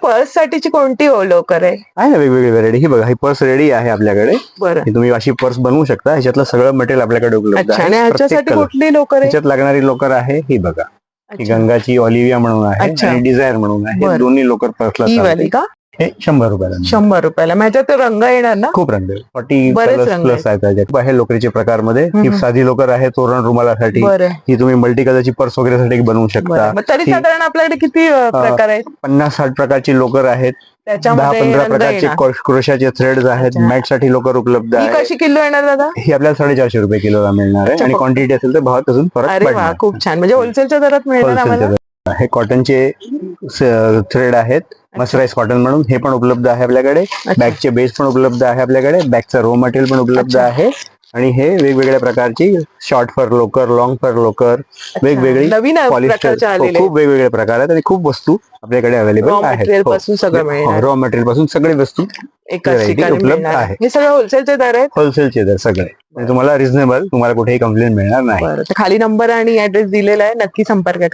Purse साठीची कोणती लोकर आहे? आहे ना वेगवेगळी व्हरायटी. ही बघा, ही पर्स रेडी आहे आपल्याकडे. बरं. ही तुम्ही अशी पर्स बनवू शकता. ह्याच्यातलं सगळं मटेरियल आपल्याकडे उपलब्ध अच्छा, आहे. आणि ह्याच्यासाठी कुठली लोकर आहे? ह्याच्यात लागणारी लोकर आहे ही बघा. ही अच्छा. गंगाची ऑलिव्हिया म्हणून आहे अच्छा. आणि डिझायर म्हणून आहे. हे बरं. दोन्ही लोकर पर्सला ही वाली चालते. का? हे 100 रुपयाला. 100 रुपयाला. माझ्यात तो रंग येणार ना? खूप रंग 40 बरेच कलर्स रंग प्लस आहेत त्याच्यात. आहे लोकरीचे प्रकारमध्ये. ही साधी लोकर आहे तोरण रुमालासाठी. बरं. ही तुम्ही मल्टी कलरची पर्स वगैरे साठी बनवू शकता. बरं. मग तरी साधारण आपल्याकडे किती प्रकार आहेत? 50-60 प्रकारची लोकर आहेत. त्याच्यामध्ये 10-15 रंग प्रकारचे येणार. क्रोशाचे थ्रेड्स आहेत. अच्छा. मॅट साठी लोकर उपलब्ध ही आहे. कशी किलो येणार दादा? ही आपल्याला 450 रुपये किलोला मिळणार आहे. अच्छा, आणि फक्त. क्वांटिटी असेल तर भावात अजून फरक अरे वा, पडणार. खूप छान. म्हणजे होलसेलच्या दरात मिळणार आम्हाला? हे कॉटनचे थ्रेड आहेत. मसराईज कॉटन म्हणून हे पण उपलब्ध आहे आपल्याकडे. बॅगचे बेस पण उपलब्ध आहे आपल्याकडे. बॅगचं रो मटेरियल पण उपलब्ध आहे. आणि हे वेगवेगळ्या प्रकारची शॉर्ट फर लोकर, लॉंग फर लोकर, वेगवेगळी नवीन पॉलिस्टर, प्रकारचे आलेले. खूप वेगवेगळे प्रकार आहेत आणि खूप वस्तू आपल्याकडे अवेलेबल रॉ आहेत. मटेरियल पासून सगळं मिळणार. रॉ मटेरियल पासून सगळी वस्तू एकाच variety ठिकाणी उपलब्ध मिळणार. आहे. हे सगळं होलसेलचे दर आहेत? होलसेलचे दर सगळे. आणि तुम्हाला रिझनेबल, तुम्हाला कुठेही कंप्लेंट मिळणार नाही. बरं. तर खाली नंबर आणि ऍड्रेस दिलेला आहे, नक्की संपर्क करा.